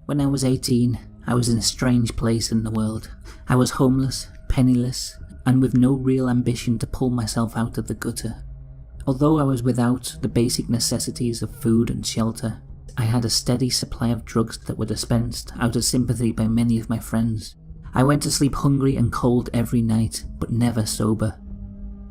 When I was 18, I was in a strange place in the world. I was homeless, penniless, and with no real ambition to pull myself out of the gutter. Although I was without the basic necessities of food and shelter, I had a steady supply of drugs that were dispensed out of sympathy by many of my friends. I went to sleep hungry and cold every night, but never sober.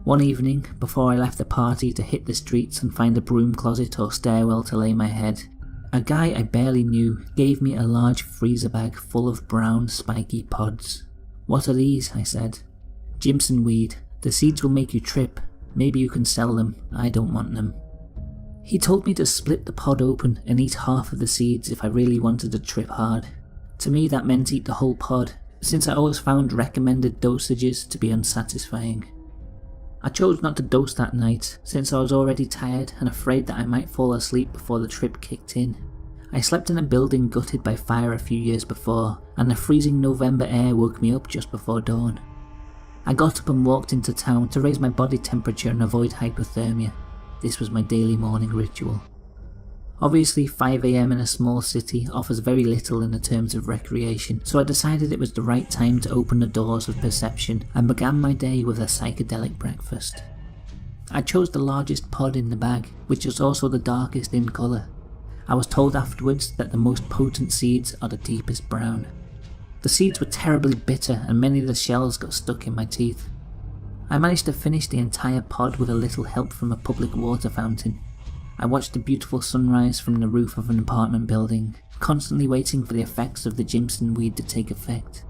One evening, before I left the party to hit the streets and find a broom closet or stairwell to lay my head, a guy I barely knew gave me a large freezer bag full of brown, spiky pods. "What are these?" I said. "Jimson weed. The seeds will make you trip. Maybe you can sell them. I don't want them." He told me to split the pod open and eat half of the seeds if I really wanted to trip hard. To me that meant eat the whole pod, since I always found recommended dosages to be unsatisfying. I chose not to dose that night, since I was already tired and afraid that I might fall asleep before the trip kicked in. I slept in a building gutted by fire a few years before, and the freezing November air woke me up just before dawn. I got up and walked into town to raise my body temperature and avoid hypothermia. This was my daily morning ritual. Obviously 5 AM in a small city offers very little in the terms of recreation, so I decided it was the right time to open the doors of perception and began my day with a psychedelic breakfast. I chose the largest pod in the bag, which was also the darkest in colour. I was told afterwards that the most potent seeds are the deepest brown. The seeds were terribly bitter and many of the shells got stuck in my teeth. I managed to finish the entire pod with a little help from a public water fountain. I watched the beautiful sunrise from the roof of an apartment building, constantly waiting for the effects of the Jimson weed to take effect.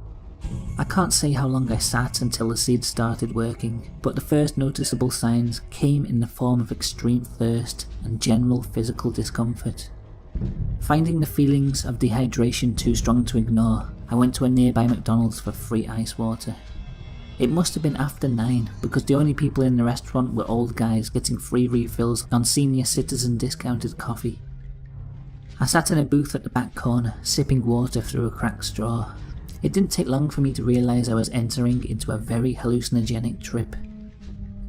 I can't say how long I sat until the seeds started working, but the first noticeable signs came in the form of extreme thirst and general physical discomfort. Finding the feelings of dehydration too strong to ignore, I went to a nearby McDonald's for free ice water. It must have been after 9 because the only people in the restaurant were old guys getting free refills on senior citizen discounted coffee. I sat in a booth at the back corner, sipping water through a cracked straw. It didn't take long for me to realise I was entering into a very hallucinogenic trip.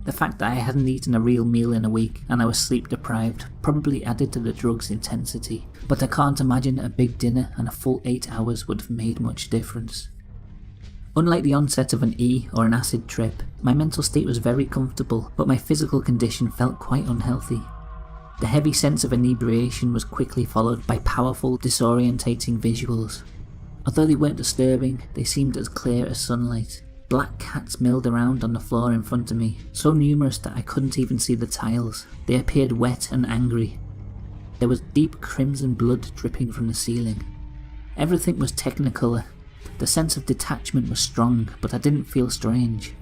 The fact that I hadn't eaten a real meal in a week and I was sleep deprived probably added to the drug's intensity, but I can't imagine a big dinner and a full 8 hours would have made much difference. Unlike the onset of an E or an acid trip, my mental state was very comfortable, but my physical condition felt quite unhealthy. The heavy sense of inebriation was quickly followed by powerful, disorientating visuals. Although they weren't disturbing, they seemed as clear as sunlight. Black cats milled around on the floor in front of me, so numerous that I couldn't even see the tiles. They appeared wet and angry. There was deep crimson blood dripping from the ceiling. Everything was technicolor. The sense of detachment was strong, but I didn't feel strange.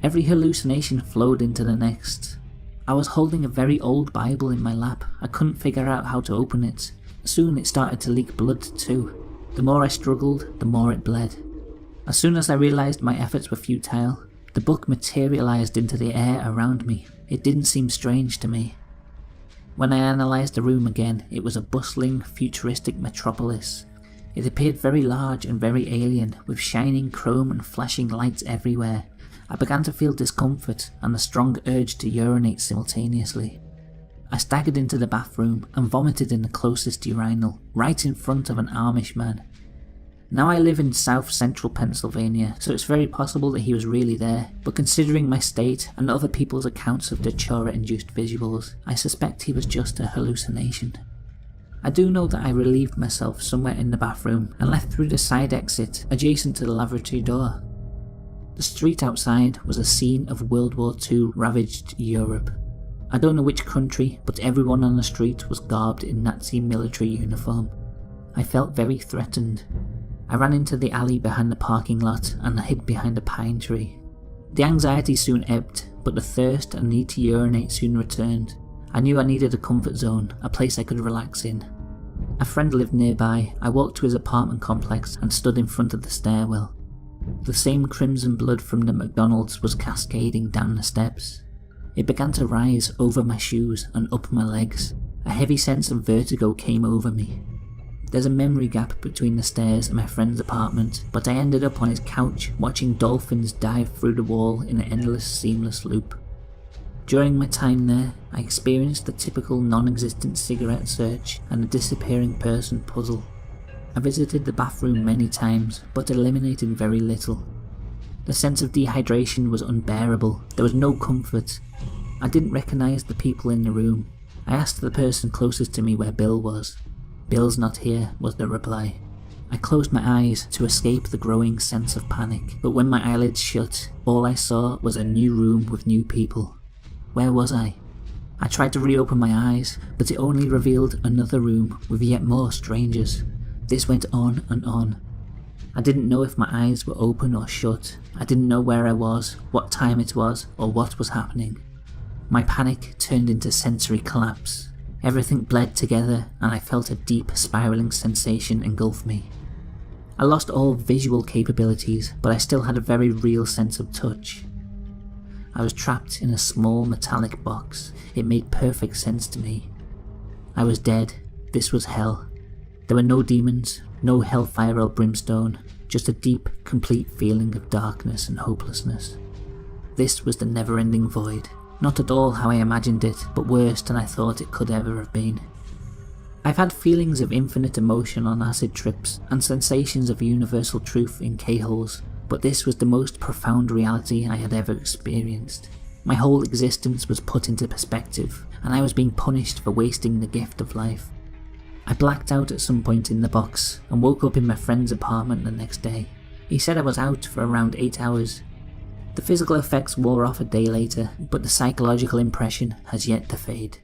Every hallucination flowed into the next. I was holding a very old Bible in my lap. I couldn't figure out how to open it. Soon it started to leak blood too. The more I struggled, the more it bled. As soon as I realised my efforts were futile, the book materialised into the air around me. It didn't seem strange to me. When I analysed the room again, it was a bustling, futuristic metropolis. It appeared very large and very alien, with shining chrome and flashing lights everywhere. I began to feel discomfort and a strong urge to urinate simultaneously. I staggered into the bathroom and vomited in the closest urinal, right in front of an Amish man. Now I live in south-central Pennsylvania, so it's very possible that he was really there, but considering my state and other people's accounts of the Chora-induced visuals, I suspect he was just a hallucination. I do know that I relieved myself somewhere in the bathroom and left through the side exit adjacent to the lavatory door. The street outside was a scene of World War II ravaged Europe. I don't know which country, but everyone on the street was garbed in Nazi military uniform. I felt very threatened. I ran into the alley behind the parking lot and hid behind a pine tree. The anxiety soon ebbed, but the thirst and need to urinate soon returned. I knew I needed a comfort zone, a place I could relax in. A friend lived nearby. I walked to his apartment complex and stood in front of the stairwell. The same crimson blood from the McDonald's was cascading down the steps. It began to rise over my shoes and up my legs. A heavy sense of vertigo came over me. There's a memory gap between the stairs and my friend's apartment, but I ended up on his couch watching dolphins dive through the wall in an endless, seamless loop. During my time there, I experienced the typical non-existent cigarette search and the disappearing person puzzle. I visited the bathroom many times, but eliminated very little. The sense of dehydration was unbearable. There was no comfort. I didn't recognise the people in the room. I asked the person closest to me where Bill was. "Bill's not here," was the reply. I closed my eyes to escape the growing sense of panic, but when my eyelids shut, all I saw was a new room with new people. Where was I? I tried to reopen my eyes, but it only revealed another room with yet more strangers. This went on and on. I didn't know if my eyes were open or shut. I didn't know where I was, what time it was, or what was happening. My panic turned into sensory collapse. Everything bled together, and I felt a deep, spiralling sensation engulf me. I lost all visual capabilities, but I still had a very real sense of touch. I was trapped in a small metallic box. It made perfect sense to me. I was dead. This was hell. There were no demons, no hellfire or brimstone, just a deep, complete feeling of darkness and hopelessness. This was the never-ending void. Not at all how I imagined it, but worse than I thought it could ever have been. I've had feelings of infinite emotion on acid trips and sensations of universal truth in K-holes, but this was the most profound reality I had ever experienced. My whole existence was put into perspective, and I was being punished for wasting the gift of life. I blacked out at some point in the box and woke up in my friend's apartment the next day. He said I was out for around 8 hours. The physical effects wore off a day later, but the psychological impression has yet to fade.